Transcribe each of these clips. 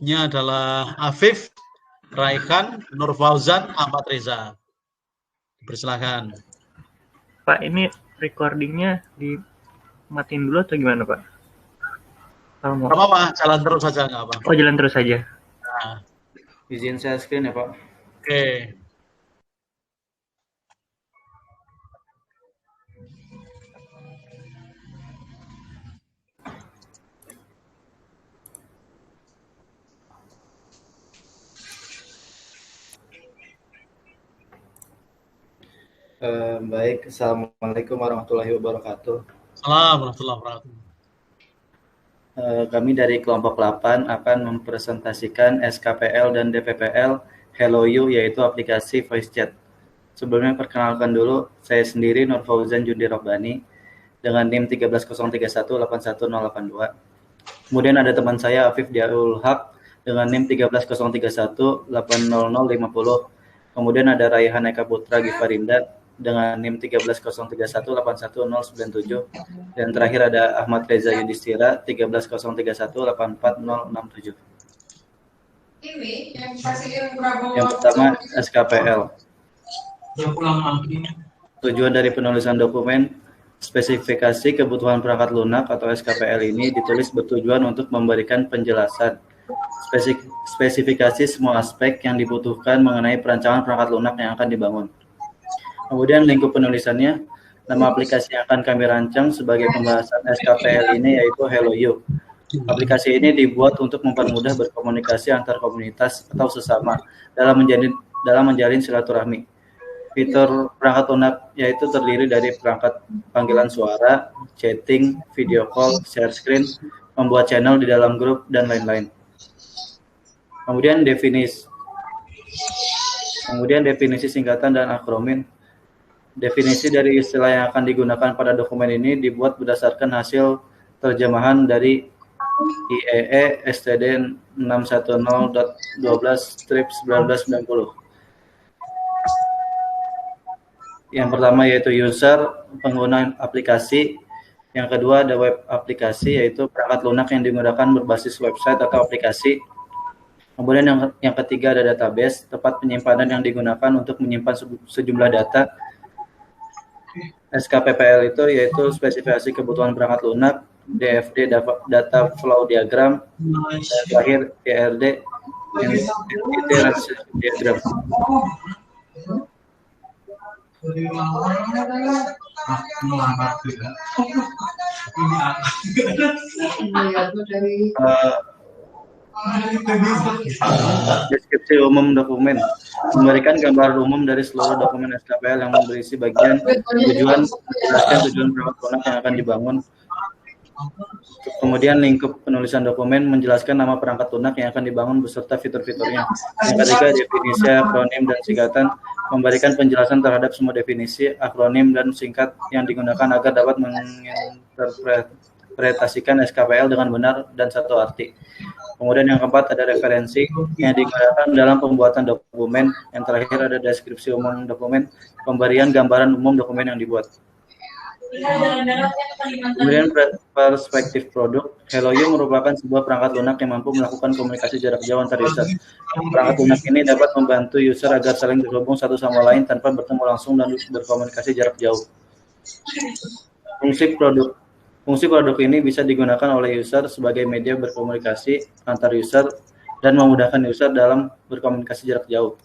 Nya adalah Afif, Raihan, Nur Fauzan, Ahmad Reza. Persilakan. Pak, ini recordingnya dimatiin dulu atau gimana, Pak? Kalau mau. Apa-apa, jalan terus saja, nggak apa. Oh, jalan terus saja. Nah, izin share screen ya, Pak. oke. Baik, Assalamualaikum warahmatullahi wabarakatuh. Assalamualaikum warahmatullahi wabarakatuh. Kami dari kelompok 8 akan mempresentasikan SKPL dan DPPL Hello You, yaitu aplikasi voice chat. Sebelumnya perkenalkan dulu, saya sendiri Nur Fauzan Jundi Robbani dengan NIM 13031811082. Kemudian ada teman saya Afif Diarul Haq dengan NIM 13031800050. Kemudian ada Raihan Eka Putra Gifarinda dengan NIM 13031811097, dan terakhir ada Ahmad Reza Yudhistira 13031840067. Yang pertama, SKPL. Tujuan dari penulisan dokumen spesifikasi kebutuhan perangkat lunak atau SKPL ini ditulis bertujuan untuk memberikan penjelasan spesifikasi semua aspek yang dibutuhkan mengenai perancangan perangkat lunak yang akan dibangun. Kemudian lingkup penulisannya, nama aplikasi yang akan kami rancang sebagai pembahasan SKPL ini yaitu Hello You. Aplikasi ini dibuat untuk mempermudah berkomunikasi antar komunitas atau sesama dalam menjalin silaturahmi. Fitur perangkat lunak yaitu terdiri dari perangkat panggilan suara, chatting, video call, share screen, membuat channel di dalam grup, dan lain-lain. Kemudian definisi singkatan dan akronim. Definisi dari istilah yang akan digunakan pada dokumen ini dibuat berdasarkan hasil terjemahan dari IEE STD 610.12/1990. Yang pertama yaitu user, pengguna aplikasi. Yang kedua ada web aplikasi, yaitu perangkat lunak yang digunakan berbasis website atau aplikasi. Kemudian yang ketiga ada database, tempat penyimpanan yang digunakan untuk menyimpan sejumlah data. SKPPL itu yaitu spesifikasi kebutuhan perangkat lunak, DFD data flow diagram, dan terakhir PRD entity relationship diagram. Deskripsi umum dokumen memberikan gambaran umum dari seluruh dokumen SKPL yang berisi bagian tujuan, menjelaskan tujuan perangkat lunak yang akan dibangun. Kemudian lingkup penulisan dokumen menjelaskan nama perangkat lunak yang akan dibangun beserta fitur-fiturnya. Yang ketiga, definisi, akronim, dan singkatan memberikan penjelasan terhadap semua definisi, akronim, dan singkat yang digunakan agar dapat menginterpretasikan SKPL dengan benar dan satu arti. Kemudian yang keempat ada referensi yang digunakan dalam pembuatan dokumen. Yang terakhir ada deskripsi umum dokumen, pemberian gambaran umum dokumen yang dibuat. Kemudian perspektif produk. Hello You merupakan sebuah perangkat lunak yang mampu melakukan komunikasi jarak jauh antar user. Perangkat lunak ini dapat membantu user agar saling terhubung satu sama lain tanpa bertemu langsung dan berkomunikasi jarak jauh. Fungsi produk ini bisa digunakan oleh user sebagai media berkomunikasi antar user dan memudahkan user dalam berkomunikasi jarak jauh.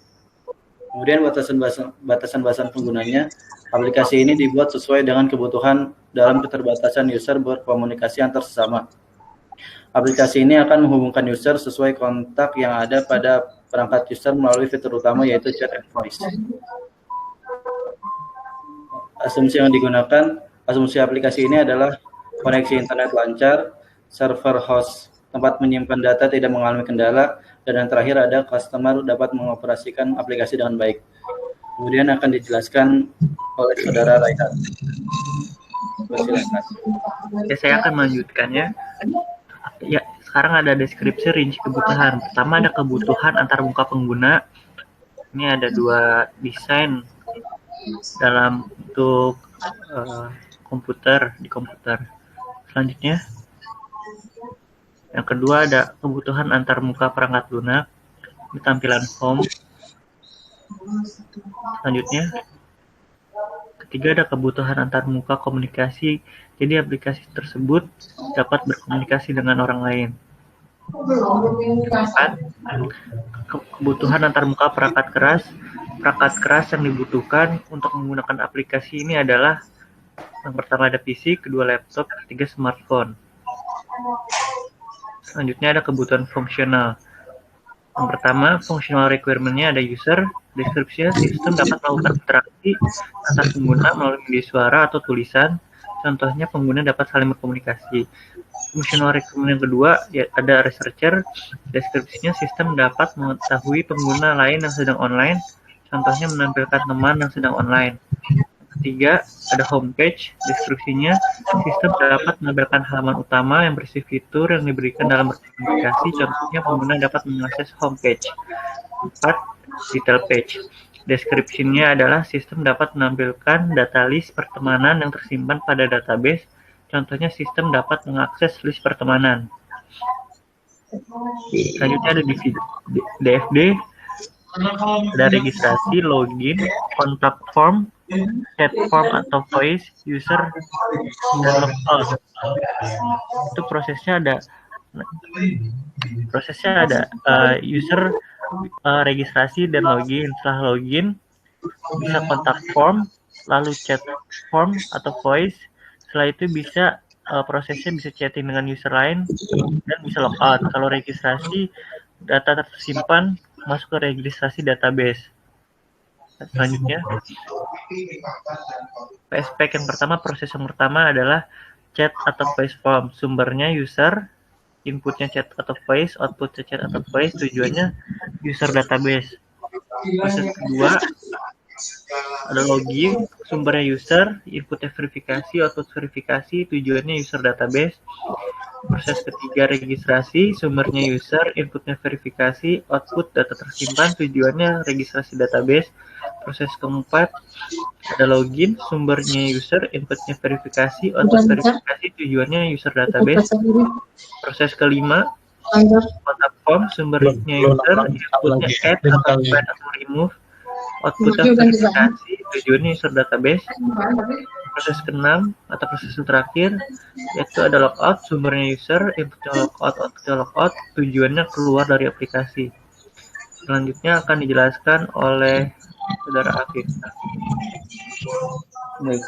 Kemudian batasan penggunanya, aplikasi ini dibuat sesuai dengan kebutuhan dalam keterbatasan user berkomunikasi antar sesama. Aplikasi ini akan menghubungkan user sesuai kontak yang ada pada perangkat user melalui fitur utama yaitu chat and voice. Asumsi aplikasi ini adalah koneksi internet lancar, server host tempat menyimpan data tidak mengalami kendala, dan yang terakhir ada customer dapat mengoperasikan aplikasi dengan baik. Kemudian akan dijelaskan oleh saudara Raihan. Ya, saya akan melanjutkannya. Ya, sekarang ada deskripsi rinci kebutuhan. Pertama ada kebutuhan antar muka pengguna. Ini ada dua desain dalam bentuk komputer di komputer. Selanjutnya Yang kedua ada kebutuhan antarmuka perangkat lunak di tampilan home. Selanjutnya, ketiga ada kebutuhan antarmuka komunikasi. Jadi aplikasi tersebut dapat berkomunikasi dengan orang lain. Keempat, kebutuhan antarmuka perangkat keras. Perangkat keras yang dibutuhkan untuk menggunakan aplikasi ini adalah yang pertama ada PC, kedua laptop, ketiga smartphone. Selanjutnya ada kebutuhan fungsional. Yang pertama, functional requirement-nya ada user, deskripsinya sistem dapat melakukan interaksi antar pengguna melalui media suara atau tulisan. Contohnya pengguna dapat saling berkomunikasi. Functional requirement yang kedua ya, ada researcher, deskripsinya sistem dapat mengetahui pengguna lain yang sedang online. Contohnya menampilkan teman yang sedang online. Ketiga, ada homepage, deskripsinya sistem dapat menampilkan halaman utama yang berisi fitur yang diberikan dalam berkomunikasi, contohnya pengguna dapat mengakses homepage. 4. Detail page, deskripsinya adalah sistem dapat menampilkan data list pertemanan yang tersimpan pada database, contohnya sistem dapat mengakses list pertemanan. Selanjutnya ada DFD, ada registrasi, login, kontak form, chat form atau voice, user, dan logout. Itu prosesnya ada user registrasi dan login. Setelah login bisa kontak form, lalu chat form atau voice. Setelah itu bisa prosesnya bisa chatting dengan user lain dan bisa logout. Kalau registrasi, data tersimpan masuk ke registrasi database. Selanjutnya, PSP proses yang pertama adalah chat atau voice form. Sumbernya user, inputnya chat atau voice, outputnya chat atau voice, tujuannya user database. Proses kedua ada login, sumbernya user, inputnya verifikasi, output verifikasi, tujuannya user database. Proses ketiga registrasi, sumbernya user, inputnya verifikasi, output data tersimpan, tujuannya registrasi database. Proses keempat ada login, sumbernya user, inputnya verifikasi, output verifikasi, tujuannya user database. Proses kelima kontak form, sumbernya user, inputnya add atau add atau remove, outputnya verifikasi, tujuannya user database. Proses keenam atau proses terakhir yaitu ada logout, sumbernya user, inputnya logout, outputnya logout, tujuannya keluar dari aplikasi. Selanjutnya akan dijelaskan oleh Saudara Afif. Baik,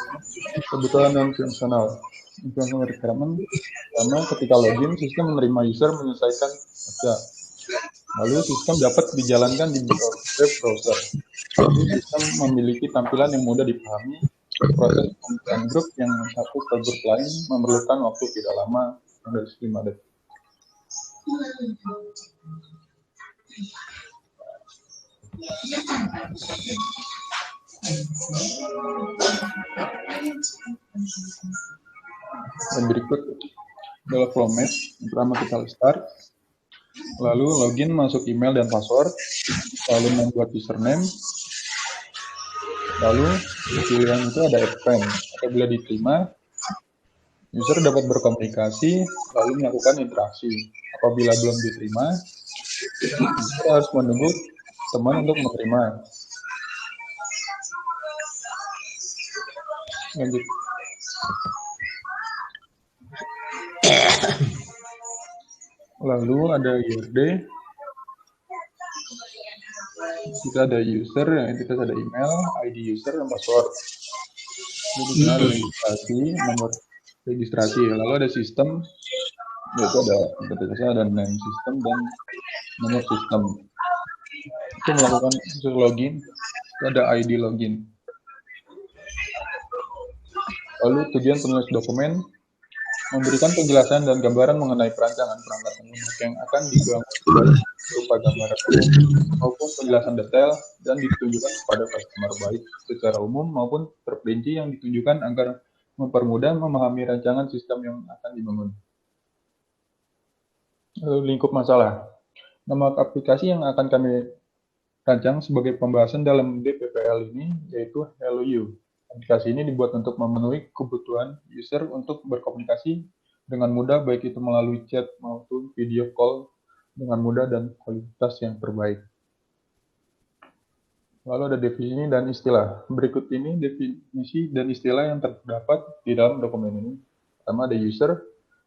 kebutuhan dan fungsional. Fungsional requirement pertama, ketika login sistem menerima user menyelesaikan kerja. Lalu sistem dapat dijalankan di web browser. Lalu sistem memiliki tampilan yang mudah dipahami. Proses pembukaan grup yang satu ke grup lain memerlukan waktu tidak lama, dari 5 detik. Dan berikut adalah format. Pertama kita start, lalu login, masuk email dan password, lalu membuat username, lalu pilihan itu ada append. Apabila diterima, user dapat berkomunikasi lalu melakukan interaksi. Apabila belum diterima, user harus menunggu teman untuk menerima. Lanjut. Lalu ada URD, kita ada user, kita ada email, ID user, dan password. Jadi kita ada registrasi, nomor registrasi. Lalu ada sistem, yaitu ada ada name system dan nomor sistem. Itu melakukan login, itu ada ID login. Lalu tujuan penulis dokumen, memberikan penjelasan dan gambaran mengenai perancangan perangkat lunak yang akan dibangun berupa gambaran maupun penjelasan detail dan ditunjukkan kepada customer baik secara umum maupun terperinci yang ditunjukkan agar mempermudah memahami rancangan sistem yang akan dibangun. Lalu lingkup masalah. Nama aplikasi yang akan kami rancang sebagai pembahasan dalam DPPL ini yaitu Hello You. Aplikasi ini dibuat untuk memenuhi kebutuhan user untuk berkomunikasi dengan mudah, baik itu melalui chat maupun video call dengan mudah dan kualitas yang terbaik. Lalu ada definisi dan istilah. Berikut ini definisi dan istilah yang terdapat di dalam dokumen ini. Pertama ada user,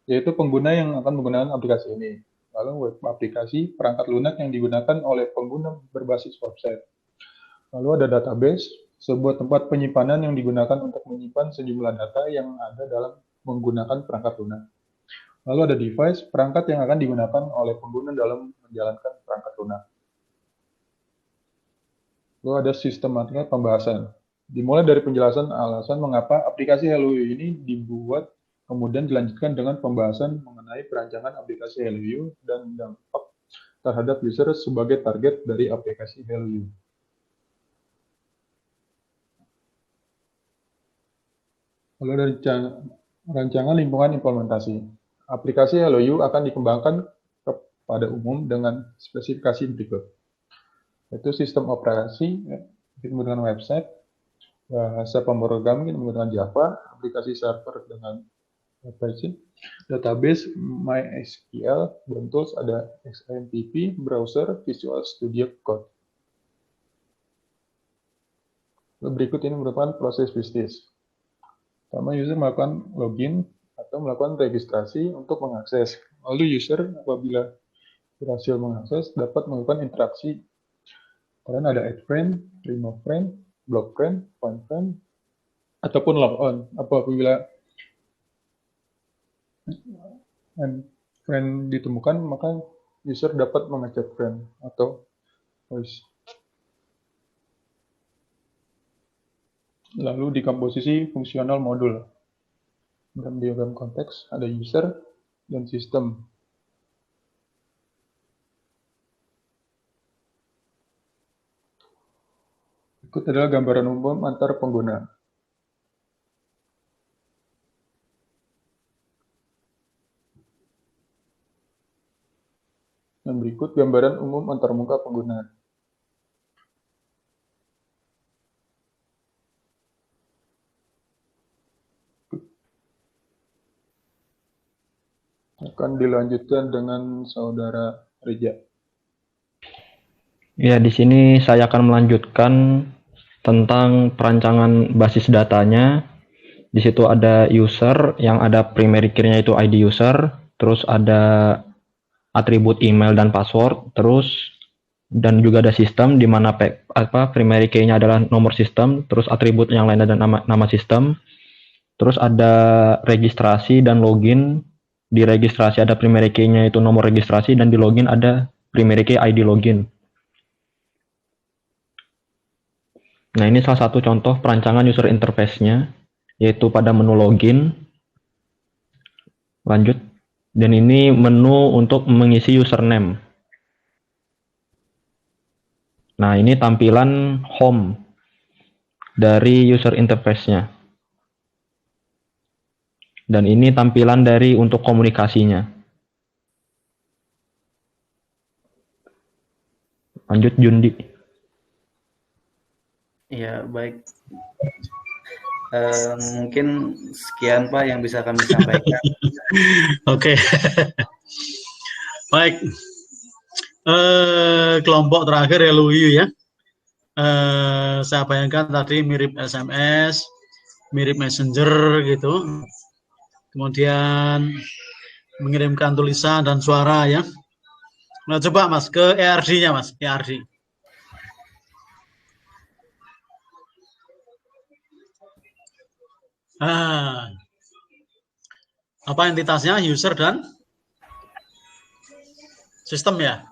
yaitu pengguna yang akan menggunakan aplikasi ini. Lalu web aplikasi, perangkat lunak yang digunakan oleh pengguna berbasis website. Lalu ada database, sebuah tempat penyimpanan yang digunakan untuk menyimpan sejumlah data yang ada dalam menggunakan perangkat lunak. Lalu ada device, perangkat yang akan digunakan oleh pengguna dalam menjalankan perangkat lunak. Lalu ada sistematika pembahasan. Dimulai dari penjelasan alasan mengapa aplikasi HelloYou ini dibuat, kemudian dilanjutkan dengan pembahasan mengenai perancangan aplikasi HelloYou dan dampak terhadap user sebagai target dari aplikasi HelloYou. Lalu dari rancangan lingkungan implementasi. Aplikasi HelloYou akan dikembangkan kepada umum dengan spesifikasi berikut. Yaitu sistem operasi, menggunakan website, bahasa pemrograman menggunakan Java, aplikasi server dengan database MySQL, dan tools ada XAMPP, browser, Visual Studio Code. Berikut ini merupakan proses bisnis. Pertama, user melakukan login atau melakukan registrasi untuk mengakses. Lalu user apabila berhasil mengakses dapat melakukan interaksi. Kalian ada add friend, remove friend, block friend, find friend, ataupun log on. Apabila friend ditemukan, maka user dapat mengechat friend atau voice. Lalu di komposisi fungsional modul. Dalam diagram konteks ada user dan sistem. Berikut adalah gambaran umum antar pengguna. Dan berikut gambaran umum antar muka pengguna. Akan dilanjutkan dengan Saudara Reja. Ya, di sini saya akan melanjutkan tentang perancangan basis datanya. Di situ ada user yang ada primary key-nya itu ID user, terus ada atribut email dan password, terus dan juga ada sistem di mana primary key-nya adalah nomor sistem, terus atribut yang lain ada nama sistem. Terus ada registrasi dan login. Di registrasi ada primary key-nya itu nomor registrasi, dan di login ada primary key ID login. Nah, ini salah satu contoh perancangan user interface-nya, yaitu pada menu login. Lanjut. Dan ini menu untuk mengisi username. Nah, ini tampilan home dari user interface-nya. Dan ini tampilan dari untuk komunikasinya. Lanjut, Jundi. Ya, baik. Mungkin sekian Pak yang bisa kami sampaikan. Oke. Baik. Kelompok terakhir HelloYou ya. Saya bayangkan tadi mirip SMS, mirip Messenger gitu. Kemudian mengirimkan tulisan dan suara ya. Nah, coba Mas ke ERD-nya Mas, ERD. Apa entitasnya? User dan sistem ya?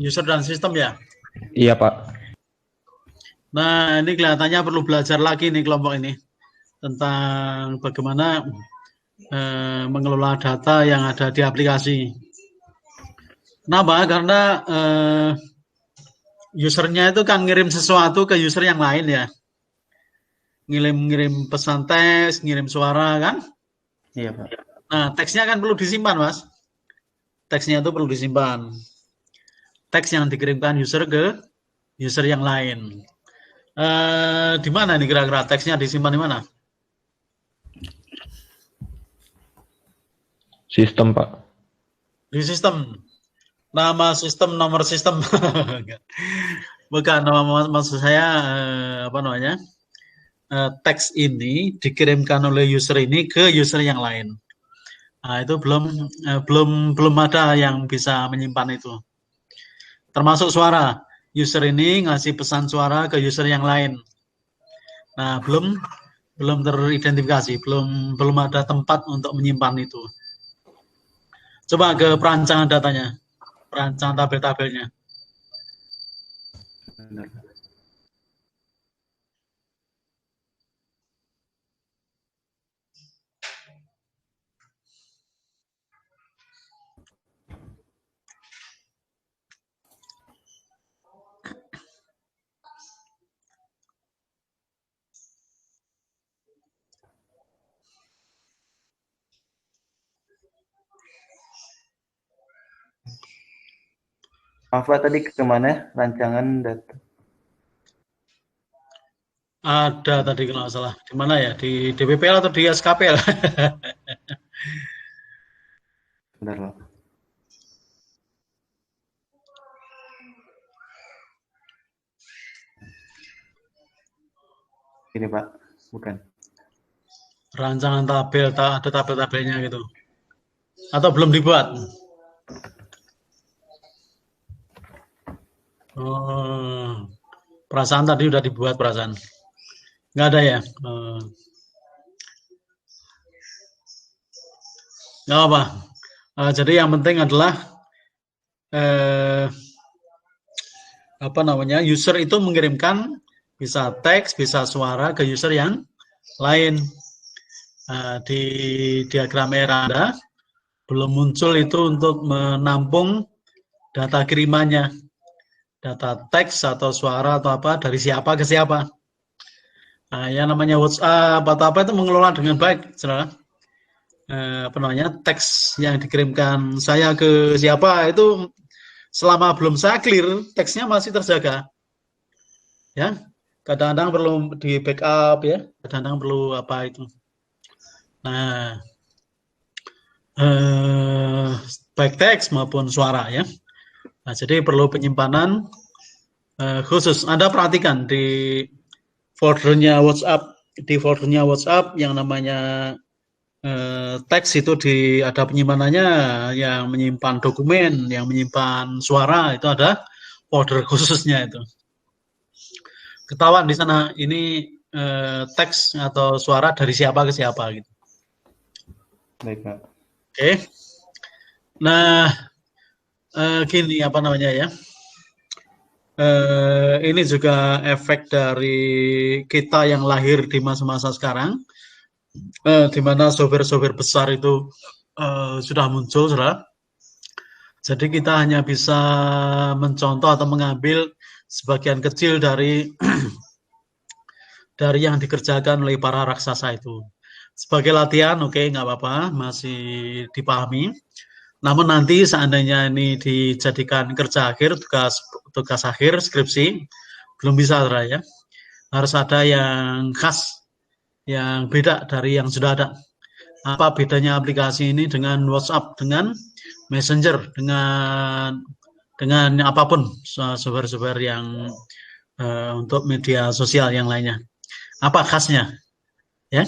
User dan sistem ya? Iya, Pak. Nah, ini kelihatannya perlu belajar lagi nih kelompok ini tentang bagaimana mengelola data yang ada di aplikasi. Kenapa? Karena usernya itu kan ngirim sesuatu ke user yang lain ya. Ngirim pesan teks, ngirim suara kan? Iya, Pak. Nah, teksnya kan perlu disimpan, Mas. Teksnya itu perlu disimpan. Teks yang dikirimkan user ke user yang lain. Di mana nih kira-kira teksnya disimpan di mana? Sistem, Pak. Di sistem. Nama sistem, nomor sistem. Bukan, maksud saya apa namanya? Teks ini dikirimkan oleh user ini ke user yang lain. Nah, itu belum ada yang bisa menyimpan itu. Termasuk suara. User ini ngasih pesan suara ke user yang lain. Nah, belum teridentifikasi, belum ada tempat untuk menyimpan itu. Coba ke perancangan datanya, perancangan tabel-tabelnya. Maaf Pak, tadi kemana rancangan data? Ada tadi kalau nggak salah. Di mana ya? Di DPPL atau di SKPL? Bentar Pak. Ini Pak, bukan. Rancangan tabel, ada tabel-tabelnya gitu. Atau belum dibuat? Oh, perasaan tadi udah dibuat perasaan. Nggak ada ya? Nggak apa. Jadi yang penting adalah apa namanya, user itu mengirimkan bisa teks, bisa suara ke user yang lain. Di diagram Anda belum muncul itu untuk menampung data kirimannya, data teks atau suara atau apa dari siapa ke siapa. Yang namanya WhatsApp atau apa itu mengelola dengan baik, saudara. Apa namanya, teks yang dikirimkan saya ke siapa itu selama belum saya clear, teksnya masih terjaga. Ya, kadang-kadang perlu di backup ya, kadang-kadang perlu apa itu. Nah, baik teks maupun suara ya. Nah, jadi perlu penyimpanan khusus. Anda perhatikan di foldernya WhatsApp, yang namanya teks itu ada penyimpanannya, yang menyimpan dokumen, yang menyimpan suara itu ada folder khususnya itu. Ketahuan di sana ini teks atau suara dari siapa ke siapa gitu. Baik Pak. Oke. Nah, gini apa namanya ya? Ini juga efek dari kita yang lahir di masa-masa sekarang, di mana software-software besar itu sudah muncul, saudara. Jadi kita hanya bisa mencontoh atau mengambil sebagian kecil dari yang dikerjakan oleh para raksasa itu. Sebagai latihan, oke, nggak apa-apa, masih dipahami. Namun nanti seandainya ini dijadikan kerja akhir, tugas akhir, skripsi, belum bisa, ya. Harus ada yang khas, yang beda dari yang sudah ada. Apa bedanya aplikasi ini dengan WhatsApp, dengan Messenger, dengan apapun software-software yang untuk media sosial yang lainnya. Apa khasnya? Ya.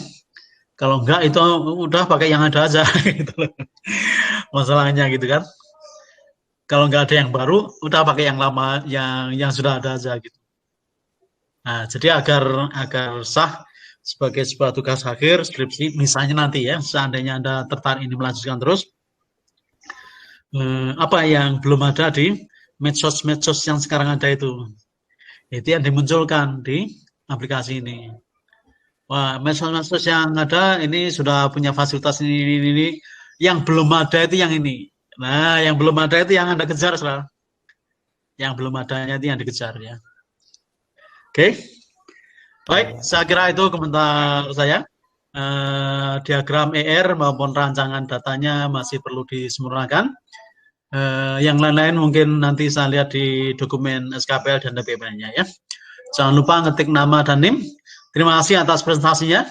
Kalau enggak itu udah pakai yang ada aja gitu loh. Masalahnya gitu kan. Kalau enggak ada yang baru, udah pakai yang lama, yang sudah ada aja gitu. Nah, jadi agar sah sebagai sebuah tugas akhir skripsi, misalnya nanti ya, seandainya Anda tertarik ini melanjutkan terus, apa yang belum ada di medsos yang sekarang ada itu yang dimunculkan di aplikasi ini. Wah, medsos yang ada ini sudah punya fasilitas ini. Yang belum ada itu yang ini. Nah, yang belum ada itu yang Anda kejar, saudara. Yang belum adanya itu yang dikejar ya. Oke. Baik, saya kira itu komentar saya. Diagram ER maupun rancangan datanya masih perlu disempurnakan. Yang lain-lain mungkin nanti saya lihat di dokumen SKPL dan DPP-nya ya. Jangan lupa ngetik nama dan NIM. Terima kasih atas presentasinya.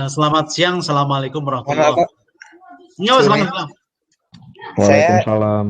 Selamat siang. Assalamualaikum warahmatullahi wabarakatuh. Ya, selamat malam. Waalaikumsalam.